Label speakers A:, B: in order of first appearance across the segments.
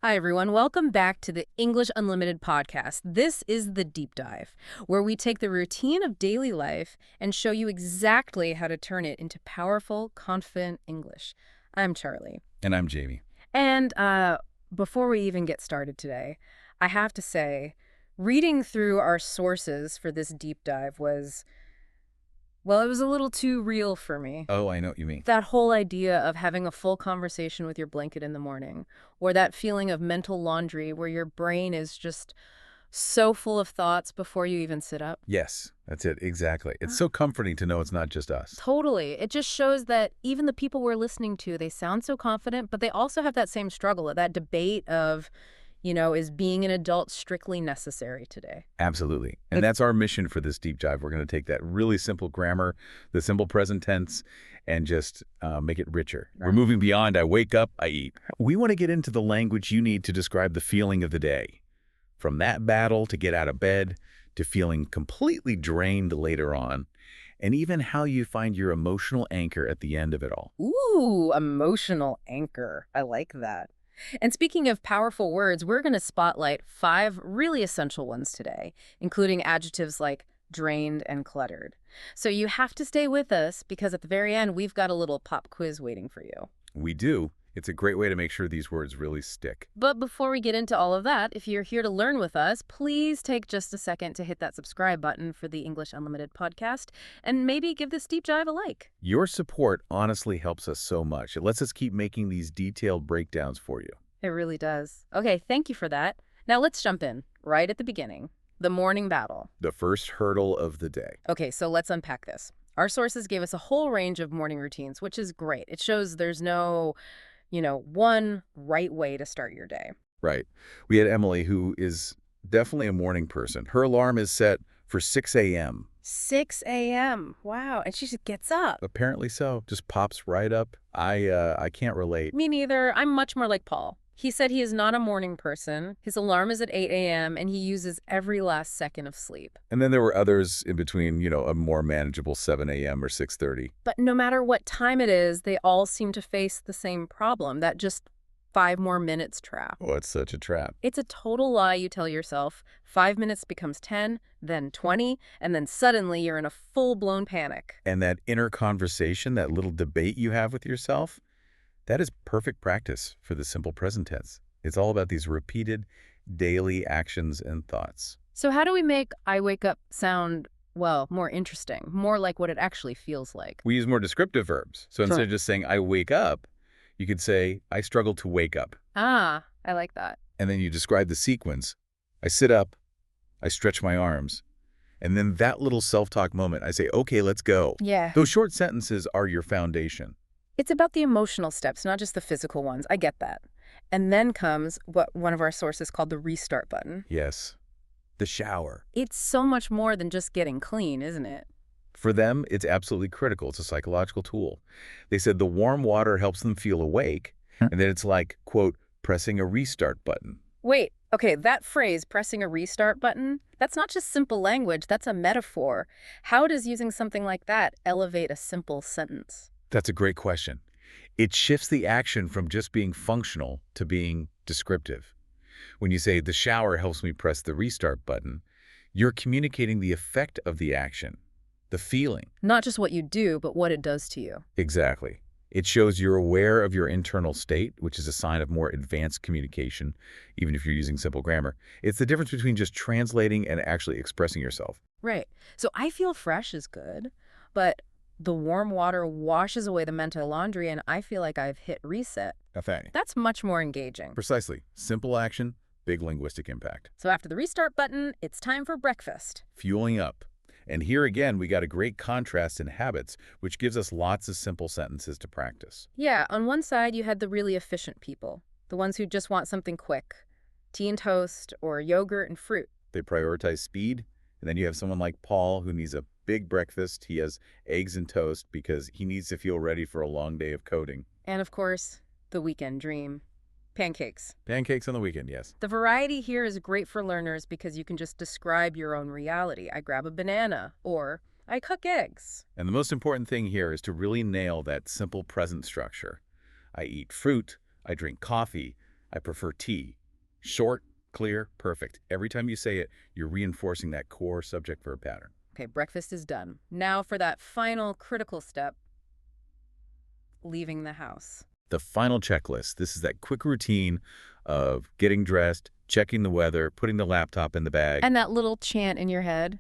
A: Hi, everyone. Welcome back to the English Unlimited podcast. This is the deep dive, where we take the routine of daily life and show you exactly how to turn it into powerful, confident English. I'm Charlie.
B: And I'm Jamie.
A: And before we even get started today, I have to say, reading through our sources for this deep dive was, well, it was a little too real for me.
B: Oh, I know what you mean.
A: That whole idea of having a full conversation with your blanket in the morning, or that feeling of mental laundry where your brain is just so full of thoughts before you even sit up.
B: Yes, that's it. Exactly. It's so comforting to know it's not just us.
A: Totally. It just shows that even the people we're listening to, they sound so confident, but they also have that same struggle, that debate of, is being an adult strictly necessary today?
B: Absolutely. And that's our mission for this deep dive. We're going to take that really simple grammar, the simple present tense, and just make it richer.
A: Right.
B: We're moving beyond I wake up, I eat. We want to get into the language you need to describe the feeling of the day. From that battle to get out of bed, to feeling completely drained later on, and even how you find your emotional anchor at the end of it all.
A: Ooh, emotional anchor. I like that. And speaking of powerful words, we're going to spotlight 5 really essential ones today, including adjectives like drained and cluttered. So you have to stay with us because at the very end, we've got a little pop quiz waiting for you.
B: We do. It's a great way to make sure these words really stick.
A: But before we get into all of that, if you're here to learn with us, please take just a second to hit that subscribe button for the English Unlimited podcast and maybe give this deep dive a like.
B: Your support honestly helps us so much. It lets us keep making these detailed breakdowns for you.
A: It really does. Okay, thank you for that. Now let's jump in right at the beginning. The morning battle.
B: The first hurdle of the day.
A: Okay, so let's unpack this. Our sources gave us a whole range of morning routines, which is great. It shows there's no, one right way to start your day.
B: Right. We had Emily, who is definitely a morning person. Her alarm is set for 6 a.m.
A: 6 a.m. Wow, and she just gets up.
B: Apparently so. Just pops right up. I can't relate.
A: Me neither. I'm much more like Paul. He said he is not a morning person. His alarm is at 8 a.m., and he uses every last second of sleep.
B: And then there were others in between, a more manageable 7 a.m. or 6:30.
A: But no matter what time it is, they all seem to face the same problem, that just 5 more minutes trap.
B: Oh, it's such a trap.
A: It's a total lie you tell yourself. 5 minutes becomes 10, then 20, and then suddenly you're in a full-blown panic.
B: And that inner conversation, that little debate you have with yourself, that is perfect practice for the simple present tense. It's all about these repeated daily actions and thoughts.
A: So how do we make I wake up sound, well, more interesting, more like what it actually feels like?
B: We use more descriptive verbs. So instead of just saying I wake up, you could say I struggle to wake up.
A: Ah, I like that.
B: And then you describe the sequence. I sit up, I stretch my arms, and then that little self-talk moment, I say, okay, let's go.
A: Yeah.
B: Those short sentences are your foundation.
A: It's about the emotional steps, not just the physical ones. I get that. And then comes what one of our sources called the restart button.
B: Yes. The shower.
A: It's so much more than just getting clean, isn't it?
B: For them, it's absolutely critical. It's a psychological tool. They said the warm water helps them feel awake, and then it's like, quote, pressing a restart button.
A: Wait, okay, that phrase, pressing a restart button, that's not just simple language, that's a metaphor. How does using something like that elevate a simple sentence?
B: That's a great question. It shifts the action from just being functional to being descriptive. When you say, the shower helps me press the restart button, you're communicating the effect of the action, the feeling.
A: Not just what you do, but what it does to you.
B: Exactly. It shows you're aware of your internal state, which is a sign of more advanced communication, even if you're using simple grammar. It's the difference between just translating and actually expressing yourself.
A: Right. So I feel fresh is good, but the warm water washes away the mental laundry and I feel like I've hit reset. That's much more engaging.
B: Precisely. Simple action, big linguistic impact.
A: So after the restart button, it's time for breakfast.
B: Fueling up. And here again, we got a great contrast in habits, which gives us lots of simple sentences to practice.
A: Yeah, on one side you had the really efficient people, the ones who just want something quick, tea and toast or yogurt and fruit.
B: They prioritize speed. And then you have someone like Paul who needs a big breakfast. He has eggs and toast because he needs to feel ready for a long day of coding.
A: And of course, the weekend dream. Pancakes.
B: Pancakes on the weekend, yes.
A: The variety here is great for learners because you can just describe your own reality. I grab a banana, or I cook eggs.
B: And the most important thing here is to really nail that simple present structure. I eat fruit, I drink coffee, I prefer T. Short, clear, perfect. Every time you say it, you're reinforcing that core subject-verb pattern.
A: Okay, breakfast is done. Now for that final critical step, leaving the house.
B: The final checklist, this is that quick routine of getting dressed, checking the weather, putting the laptop in the bag.
A: And that little chant in your head,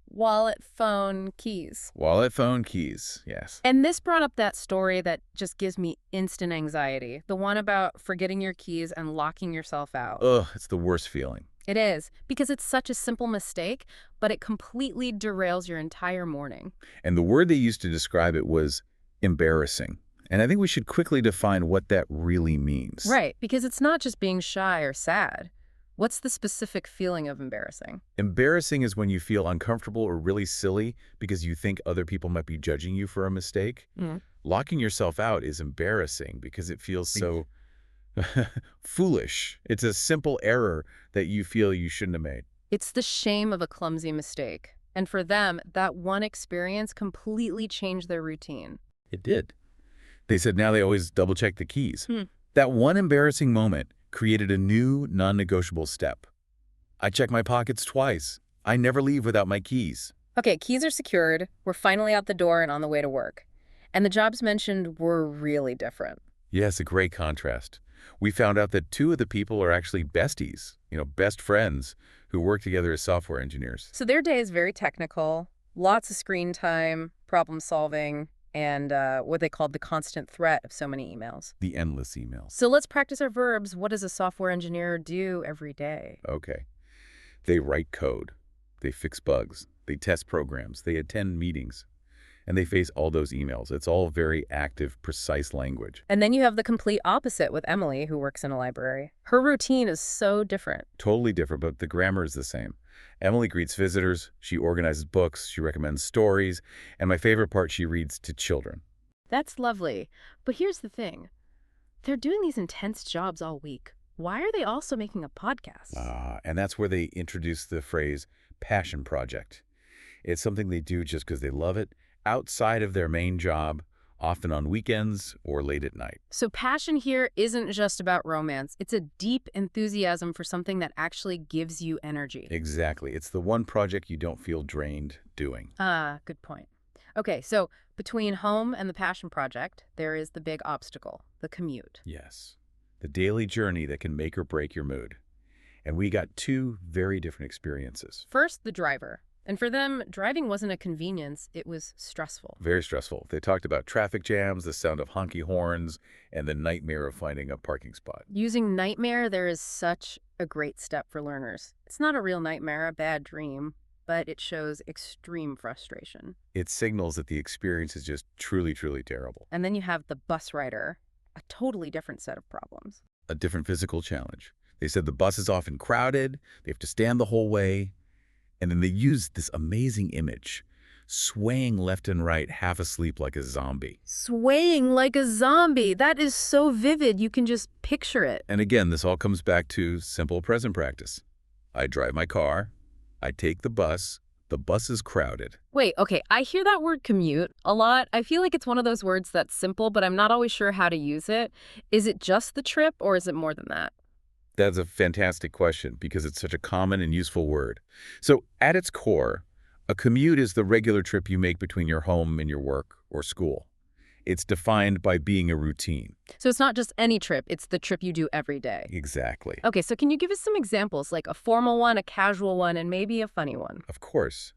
A: wallet, phone, keys.
B: Wallet, phone, keys, yes.
A: And this brought up that story that just gives me instant anxiety. The one about forgetting your keys and locking yourself out.
B: Ugh, it's the worst feeling.
A: It is, because it's such a simple mistake, but it completely derails your entire morning.
B: And the word they used to describe it was embarrassing. And I think we should quickly define what that really means.
A: Right, because it's not just being shy or sad. What's the specific feeling of embarrassing?
B: Embarrassing is when you feel uncomfortable or really silly because you think other people might be judging you for a mistake.
A: Mm.
B: Locking yourself out is embarrassing because it feels so foolish. It's a simple error that you feel you shouldn't have made.
A: It's the shame of a clumsy mistake. And for them, that one experience completely changed their routine.
B: It did. They said now they always double-check the keys.
A: Hmm.
B: That one embarrassing moment created a new non-negotiable step. I check my pockets twice. I never leave without my keys.
A: Okay, keys are secured. We're finally out the door and on the way to work. And the jobs mentioned were really different.
B: Yes, a great contrast. We found out that two of the people are actually besties, best friends who work together as software engineers.
A: So their day is very technical, lots of screen time, problem solving, and what they called the constant threat of so many emails.
B: The endless emails.
A: So let's practice our verbs. What does a software engineer do every day?
B: Okay. They write code. They fix bugs. They test programs. They attend meetings. And they face all those emails. It's all very active, precise language.
A: And then you have the complete opposite with Emily, who works in a library. Her routine is so different.
B: Totally different, but the grammar is the same. Emily greets visitors, she organizes books, she recommends stories, and my favorite part, she reads to children.
A: That's lovely. But here's the thing. They're doing these intense jobs all week. Why are they also making a podcast?
B: And that's where they introduce the phrase passion project. It's something they do just because they love it, outside of their main job, often on weekends or late at night.
A: So passion here isn't just about romance. It's a deep enthusiasm for something that actually gives you energy.
B: Exactly. It's the one project you don't feel drained doing.
A: Good point. Okay, so between home and the passion project, there is the big obstacle, the commute.
B: Yes. The daily journey that can make or break your mood. And we got two very different experiences.
A: First, the driver. And for them, driving wasn't a convenience, it was stressful.
B: Very stressful. They talked about traffic jams, the sound of honky horns, and the nightmare of finding a parking spot.
A: Using nightmare, there is such a great step for learners. It's not a real nightmare, a bad dream, but it shows extreme frustration.
B: It signals that the experience is just truly, truly terrible.
A: And then you have the bus rider, a totally different set of problems.
B: A different physical challenge. They said the bus is often crowded, they have to stand the whole way, and then they use this amazing image, swaying left and right, half asleep like a zombie.
A: Swaying like a zombie. That is so vivid, you can just picture it.
B: And again, this all comes back to simple present practice. I drive my car, I take the bus is crowded.
A: Wait, okay, I hear that word commute a lot. I feel like it's one of those words that's simple, but I'm not always sure how to use it. Is it just the trip, or is it more than that?
B: That's a fantastic question because it's such a common and useful word. So at its core, a commute is the regular trip you make between your home and your work or school. It's defined by being a routine.
A: So it's not just any trip, it's the trip you do every day.
B: Exactly.
A: Okay, so can you give us some examples, like a formal one, a casual one, and maybe a funny one?
B: Of course.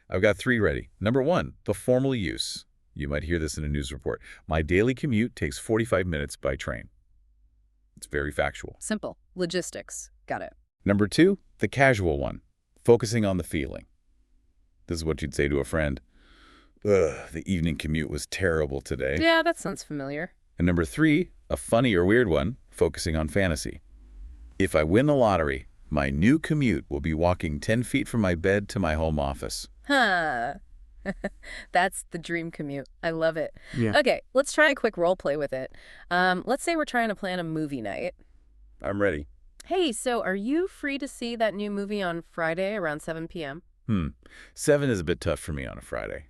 B: I've got three ready. Number one, the formal use. You might hear this in a news report. My daily commute takes 45 minutes by train. It's very factual.
A: Simple. Logistics. Got it.
B: Number two, the casual one, focusing on the feeling. This is what you'd say to a friend. Ugh, the evening commute was terrible today.
A: Yeah, that sounds familiar.
B: And number three, a funny or weird one, focusing on fantasy. If I win the lottery, my new commute will be walking 10 feet from my bed to my home office.
A: Huh. That's the dream commute. I love it.
B: Yeah.
A: Okay, let's try a quick role play with it. Let's say we're trying to plan a movie night.
B: I'm ready.
A: Hey, so are you free to see that new movie on Friday around 7 p.m.?
B: 7 is a bit tough for me on a Friday.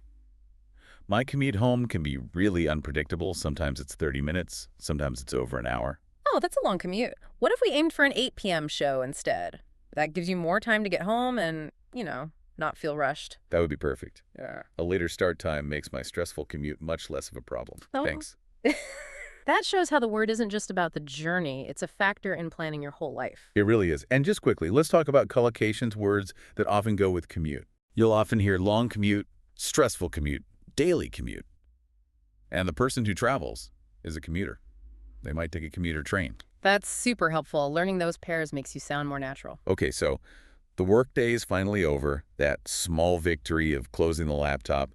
B: My commute home can be really unpredictable. Sometimes it's 30 minutes. Sometimes it's over an hour.
A: Oh, that's a long commute. What if we aimed for an 8 p.m. show instead? That gives you more time to get home and, not feel rushed.
B: That would be perfect. Yeah. A later start time makes my stressful commute much less of a problem.
A: Oh.
B: Thanks.
A: That shows how the word isn't just about the journey. It's a factor in planning your whole life.
B: It really is. And just quickly, let's talk about collocations, words that often go with commute. You'll often hear long commute, stressful commute, daily commute. And the person who travels is a commuter. They might take a commuter train.
A: That's super helpful. Learning those pairs makes you sound more natural.
B: Okay, so the workday is finally over, that small victory of closing the laptop.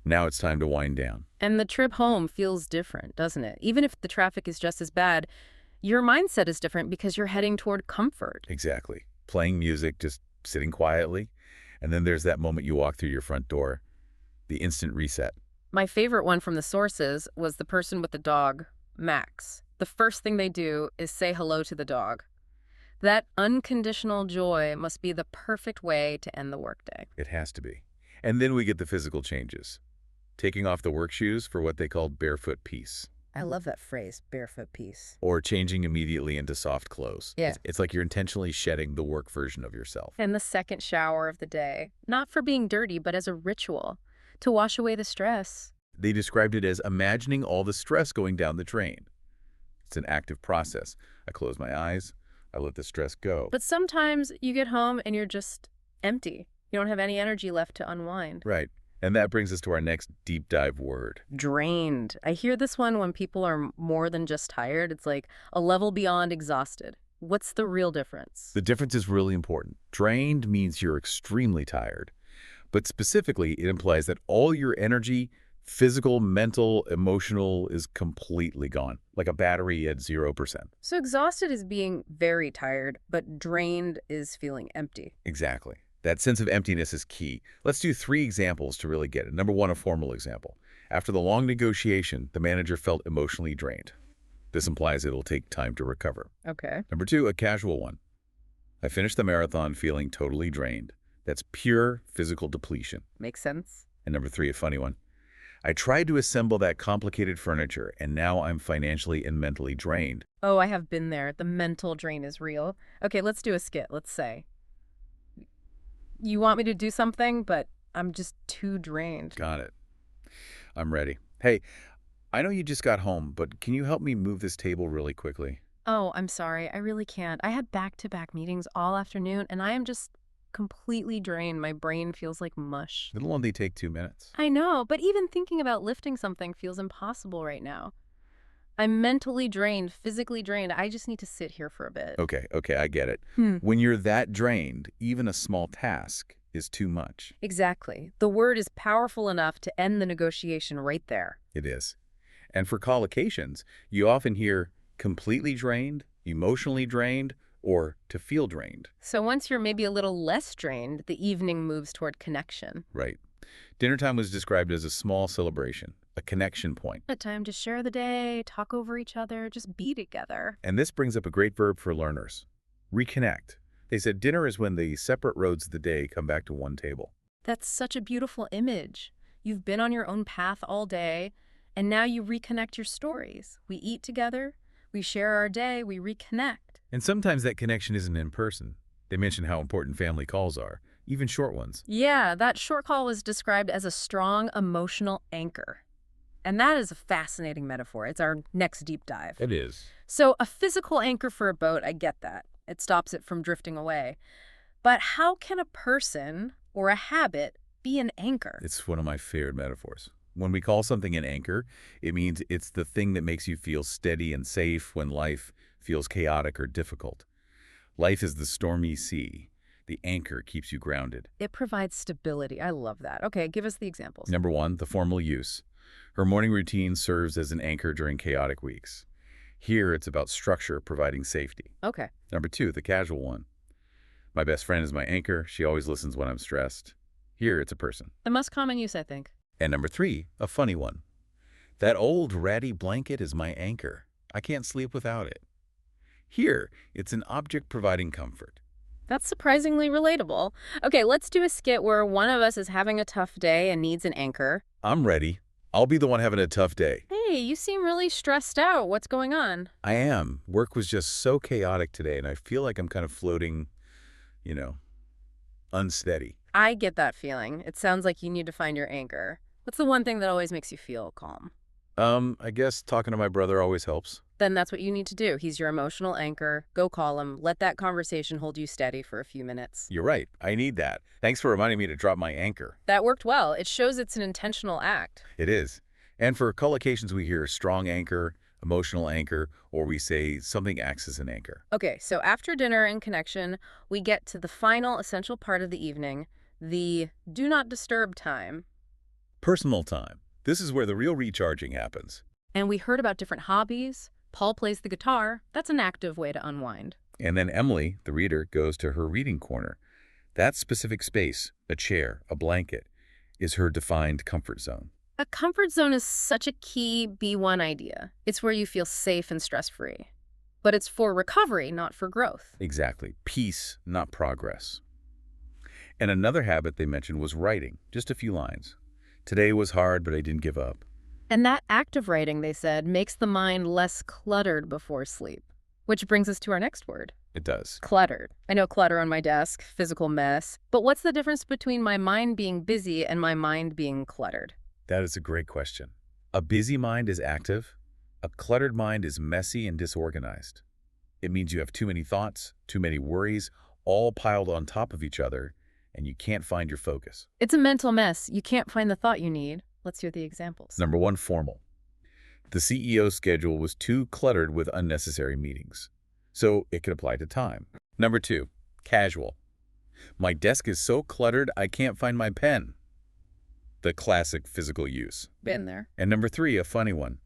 B: Now it's time to wind down.
A: And the trip home feels different, doesn't it? Even if the traffic is just as bad, your mindset is different because you're heading toward comfort.
B: Exactly. Playing music, just sitting quietly. And then there's that moment you walk through your front door, the instant reset.
A: My favorite one from the sources was the person with the dog, Max. The first thing they do is say hello to the dog. That unconditional joy must be the perfect way to end the workday.
B: It has to be. And then we get the physical changes. Taking off the work shoes for what they call barefoot peace.
A: I love that phrase, barefoot peace.
B: Or changing immediately into soft clothes.
A: Yeah.
B: It's like you're intentionally shedding the work version of yourself.
A: And the second shower of the day, not for being dirty, but as a ritual to wash away the stress.
B: They described it as imagining all the stress going down the drain. It's an active process. I close my eyes. I let the stress go.
A: But sometimes you get home and you're just empty. You don't have any energy left to unwind.
B: Right. And that brings us to our next deep dive word.
A: Drained. I hear this one when people are more than just tired. It's like a level beyond exhausted. What's the real difference?
B: The difference is really important. Drained means you're extremely tired. But specifically, it implies that all your energy, physical, mental, emotional, is completely gone, like a battery at 0%.
A: So exhausted is being very tired, but drained is feeling empty.
B: Exactly. That sense of emptiness is key. Let's do 3 examples to really get it. Number 1, a formal example. After the long negotiation, the manager felt emotionally drained. This implies it'll take time to recover.
A: Okay.
B: Number 2, a casual one. I finished the marathon feeling totally drained. That's pure physical depletion.
A: Makes sense.
B: And number 3, a funny one. I tried to assemble that complicated furniture, and now I'm financially and mentally drained.
A: Oh, I have been there. The mental drain is real. Okay, let's do a skit. Let's say, you want me to do something, but I'm just too drained.
B: Got it. I'm ready. Hey, I know you just got home, but can you help me move this table really quickly?
A: Oh, I'm sorry. I really can't. I had back-to-back meetings all afternoon, and I am just completely drained. My brain feels like mush.
B: It'll only take 2 minutes.
A: I know, but even thinking about lifting something feels impossible right now. I'm mentally drained, physically drained. I just need to sit here for a bit.
B: Okay, I get it. When you're that drained, even a small task is too much.
A: Exactly. The word is powerful enough to end the negotiation right there.
B: It is. And for collocations, you often hear completely drained, emotionally drained, or to feel drained.
A: So once you're maybe a little less drained, the evening moves toward connection.
B: Right. Dinner time was described as a small celebration, a connection point.
A: A time to share the day, talk over each other, just be together.
B: And this brings up a great verb for learners. Reconnect. They said dinner is when the separate roads of the day come back to one table.
A: That's such a beautiful image. You've been on your own path all day, and now you reconnect your stories. We eat together, we share our day, we reconnect.
B: And sometimes that connection isn't in person. They mention how important family calls are, even short ones.
A: Yeah, that short call was described as a strong emotional anchor. And that is a fascinating metaphor. It's our next deep dive.
B: It is.
A: So a physical anchor for a boat, I get that. It stops it from drifting away. But how can a person or a habit be an anchor?
B: It's one of my favorite metaphors. When we call something an anchor, it means it's the thing that makes you feel steady and safe when life feels chaotic or difficult. Life is the stormy sea. The anchor keeps you grounded.
A: It provides stability. I love that. Okay, give us the examples.
B: Number 1, the formal use. Her morning routine serves as an anchor during chaotic weeks. Here, it's about structure providing safety.
A: Okay.
B: Number 2, the casual one. My best friend is my anchor. She always listens when I'm stressed. Here, it's a person.
A: The most common use, I think.
B: And number 3, a funny one. That old ratty blanket is my anchor. I can't sleep without it. Here, it's an object providing comfort.
A: That's surprisingly relatable. Okay, let's do a skit where one of us is having a tough day and needs an anchor.
B: I'm ready. I'll be the one having a tough day.
A: Hey, you seem really stressed out. What's going on?
B: I am. Work was just so chaotic today, and I feel like I'm kind of floating, you know, unsteady.
A: I get that feeling. It sounds like you need to find your anchor. What's the one thing that always makes you feel calm?
B: I guess talking to my brother always helps.
A: Then that's what you need to do. He's your emotional anchor. Go call him. Let that conversation hold you steady for a few minutes.
B: You're right. I need that. Thanks for reminding me to drop my anchor.
A: That worked well. It shows it's an intentional act.
B: It is. And for collocations, we hear strong anchor, emotional anchor, or we say something acts as an anchor.
A: Okay, so after dinner and connection, we get to the final essential part of the evening, the do not disturb time.
B: Personal time. This is where the real recharging happens.
A: And we heard about different hobbies. Paul plays the guitar. That's an active way to unwind.
B: And then Emily, the reader, goes to her reading corner. That specific space, a chair, a blanket, is her defined comfort zone.
A: A comfort zone is such a key B1 idea. It's where you feel safe and stress-free. But it's for recovery, not for growth.
B: Exactly. Peace, not progress. And another habit they mentioned was writing, just a few lines. Today was hard, but I didn't give up.
A: And that act of writing, they said, makes the mind less cluttered before sleep. Which brings us to our next word.
B: It does.
A: Cluttered. I know clutter on my desk, physical mess. But what's the difference between my mind being busy and my mind being cluttered?
B: That is a great question. A busy mind is active. A cluttered mind is messy and disorganized. It means you have too many thoughts, too many worries, all piled on top of each other, and you can't find your focus.
A: It's a mental mess. You can't find the thought you need. Let's hear the examples.
B: Number 1, formal. The CEO's schedule was too cluttered with unnecessary meetings, so it could apply to time. Number 2, casual. My desk is so cluttered I can't find my pen. The classic physical use.
A: Been there.
B: And number 3, a funny one.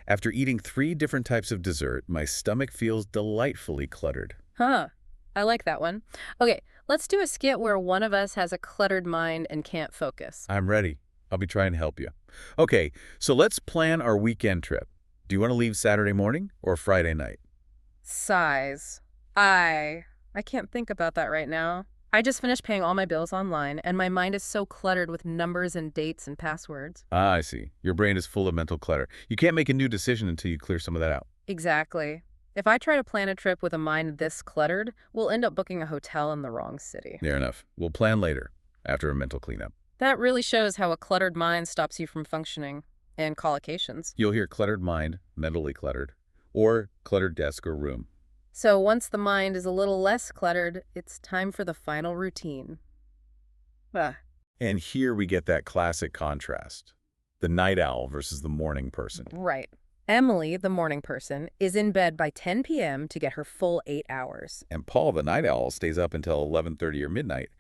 B: After eating 3 different types of dessert, my stomach feels delightfully cluttered.
A: Huh. I like that one. Okay, let's do a skit where one of us has a cluttered mind and can't focus.
B: I'm ready. I'll be trying to help you. Okay, so let's plan our weekend trip. Do you want to leave Saturday morning or Friday night?
A: Size. I can't think about that right now. I just finished paying all my bills online, and my mind is so cluttered with numbers and dates and passwords.
B: Ah, I see. Your brain is full of mental clutter. You can't make a new decision until you clear some of that out.
A: Exactly. If I try to plan a trip with a mind this cluttered, we'll end up booking a hotel in the wrong city.
B: Fair enough. We'll plan later, after a mental cleanup.
A: That really shows how a cluttered mind stops you from functioning. And collocations.
B: You'll hear cluttered mind, mentally cluttered, or cluttered desk or room.
A: So once the mind is a little less cluttered, it's time for the final routine.
B: And here we get that classic contrast. The night owl versus the morning person.
A: Right. Emily, the morning person, is in bed by 10 p.m. to get her full 8 hours.
B: And Paul, the night owl, stays up until 11:30 or midnight.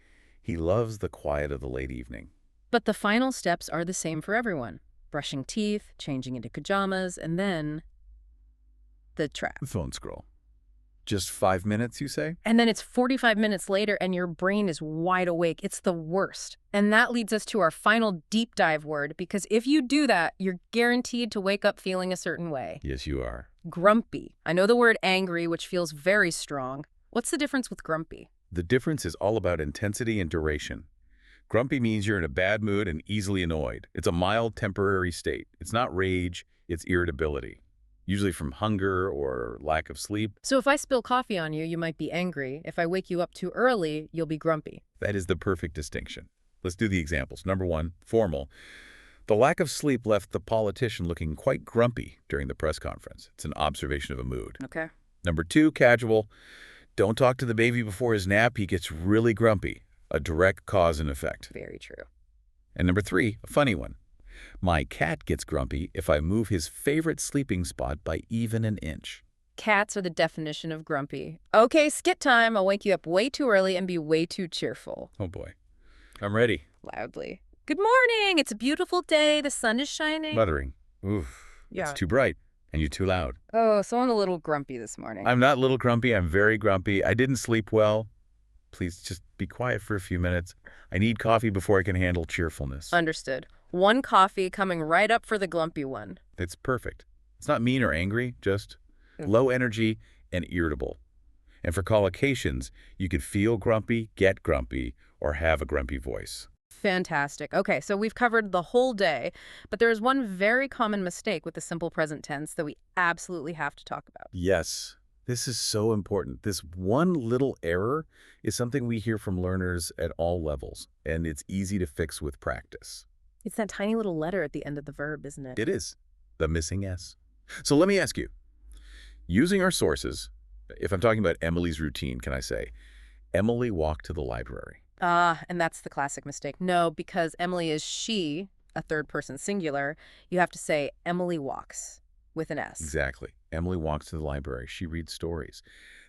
B: He loves the quiet of the late evening.
A: But the final steps are the same for everyone. Brushing teeth, changing into pajamas, and then the trap.
B: The phone scroll. Just 5 minutes, you say?
A: And then it's 45 minutes later and your brain is wide awake. It's the worst. And that leads us to our final deep dive word, because if you do that, you're guaranteed to wake up feeling a certain way.
B: Yes, you are.
A: Grumpy. I know the word angry, which feels very strong. What's the difference with grumpy?
B: The difference is all about intensity and duration. Grumpy means you're in a bad mood and easily annoyed. It's a mild, temporary state. It's not rage, it's irritability, usually from hunger or lack of sleep.
A: So if I spill coffee on you, you might be angry. If I wake you up too early, you'll be grumpy.
B: That is the perfect distinction. Let's do the examples. Number 1, formal. The lack of sleep left the politician looking quite grumpy during the press conference. It's an observation of a mood.
A: Okay.
B: Number 2, casual. Don't talk to the baby before his nap. He gets really grumpy. A direct cause and effect.
A: Very true.
B: And number 3, a funny one. My cat gets grumpy if I move his favorite sleeping spot by even an inch.
A: Cats are the definition of grumpy. Okay, skit time. I'll wake you up way too early and be way too cheerful.
B: Oh boy. I'm ready.
A: Loudly. Good morning. It's a beautiful day. The sun is shining.
B: Muttering. Oof.
A: Yeah.
B: It's too bright. And you're too loud.
A: Oh, so I'm a little grumpy this morning.
B: I'm not a little grumpy. I'm very grumpy. I didn't sleep well. Please just be quiet for a few minutes. I need coffee before I can handle cheerfulness.
A: Understood. 1 coffee coming right up for the glumpy one.
B: It's perfect. It's not mean or angry, just low energy and irritable. And for collocations, you could feel grumpy, get grumpy, or have a grumpy voice.
A: Fantastic. Okay, so we've covered the whole day, but there is one very common mistake with the simple present tense that we absolutely have to talk about.
B: Yes, this is so important. This one little error is something we hear from learners at all levels, and it's easy to fix with practice.
A: It's that tiny little letter at the end of the verb, isn't it?
B: It is the missing S. So let me ask you, using our sources, if I'm talking about Emily's routine, can I say, Emily walked to the library?
A: Ah, and that's the classic mistake. No, because Emily is she, a third person singular, you have to say Emily walks with an S.
B: Exactly. Emily walks to the library. She reads stories.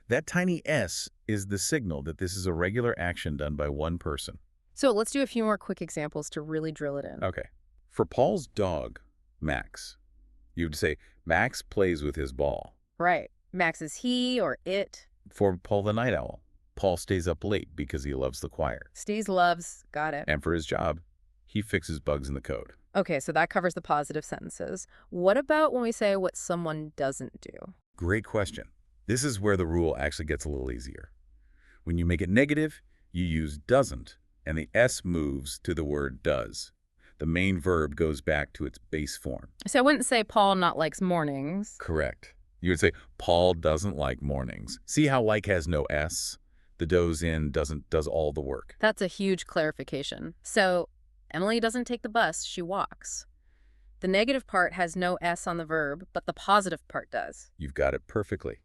B: That tiny S is the signal that this is a regular action done by one person.
A: So let's do a few more quick examples to really drill it in.
B: Okay. For Paul's dog, Max, you would say, Max plays with his ball.
A: Right. Max is he or it.
B: For Paul the night owl, Paul stays up late because he loves the choir.
A: Stays loves. Got it.
B: And for his job, he fixes bugs in the code.
A: Okay, so that covers the positive sentences. What about when we say what someone doesn't do?
B: Great question. This is where the rule actually gets a little easier. When you make it negative, you use doesn't, and the S moves to the word does. The main verb goes back to its base form.
A: So I wouldn't say Paul not likes mornings.
B: Correct. You would say, Paul doesn't like mornings. See how like has no S? The does in does all the work.
A: That's a huge clarification. So Emily doesn't take the bus, she walks. The negative part has no S on the verb, but the positive part does.
B: You've got it perfectly.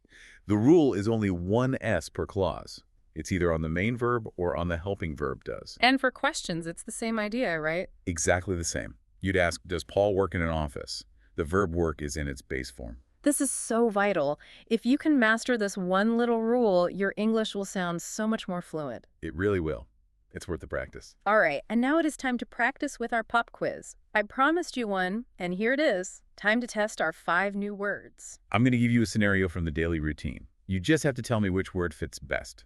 B: The rule is only one S per clause. It's either on the main verb or on the helping verb does.
A: And for questions, it's the same idea, right?
B: Exactly the same. You'd ask, does Paul work in an office? The verb work is in its base form.
A: This is so vital. If you can master this one little rule, your English will sound so much more fluent.
B: It really will. It's worth the practice.
A: All right, and now it is time to practice with our pop quiz. I promised you one, and here it is. Time to test our 5 new words.
B: I'm going to give you a scenario from the daily routine. You just have to tell me which word fits best.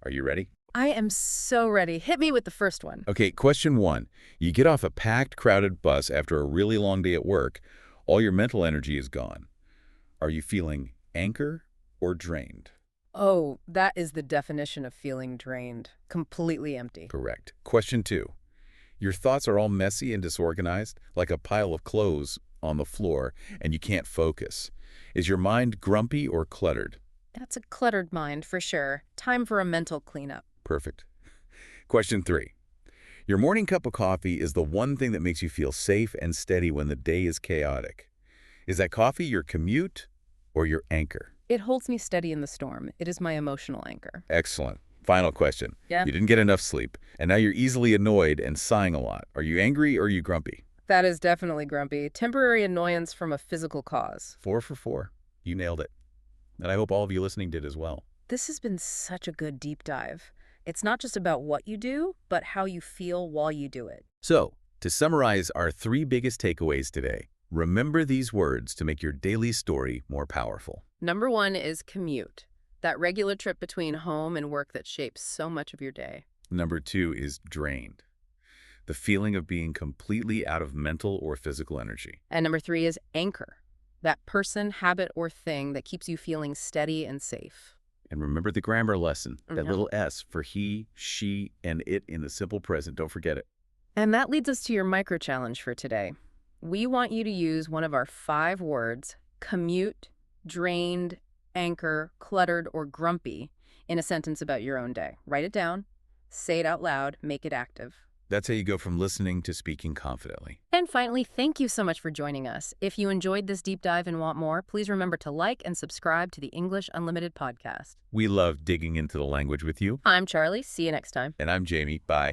B: Are you ready?
A: I am so ready. Hit me with the first one.
B: Okay, question 1. You get off a packed, crowded bus after a really long day at work. All your mental energy is gone. Are you feeling anchor or drained?
A: Oh, that is the definition of feeling drained. Completely empty.
B: Correct. Question 2. Your thoughts are all messy and disorganized, like a pile of clothes on the floor, and you can't focus. Is your mind grumpy or cluttered?
A: That's a cluttered mind, for sure. Time for a mental cleanup.
B: Perfect. Question 3. Your morning cup of coffee is the one thing that makes you feel safe and steady when the day is chaotic. Is that coffee your commute or your anchor?
A: It holds me steady in the storm. It is my emotional anchor.
B: Excellent. Final question.
A: Yeah.
B: You didn't get enough sleep, and now you're easily annoyed and sighing a lot. Are you angry or are you grumpy?
A: That is definitely grumpy. Temporary annoyance from a physical cause.
B: 4 for 4. You nailed it. And I hope all of you listening did as well.
A: This has been such a good deep dive. It's not just about what you do, but how you feel while you do it.
B: So, to summarize our 3 biggest takeaways today, remember these words to make your daily story more powerful.
A: Number 1 is commute. That regular trip between home and work that shapes so much of your day.
B: Number 2 is drained. The feeling of being completely out of mental or physical energy.
A: And number 3 is anchor. That person, habit, or thing that keeps you feeling steady and safe.
B: And remember the grammar lesson, that
A: Yeah.
B: little S for he, she, and it in the simple present. Don't forget it.
A: And that leads us to your micro challenge for today. We want you to use one of our 5 words, commute, drained, anchor, cluttered, or grumpy, in a sentence about your own day. Write it down, say it out loud, make it active.
B: That's how you go from listening to speaking confidently.
A: And finally, thank you so much for joining us. If you enjoyed this deep dive and want more, please remember to like and subscribe to the English Unlimited podcast.
B: We love digging into the language with you.
A: I'm Charlie. See you next time.
B: And I'm Jamie. Bye.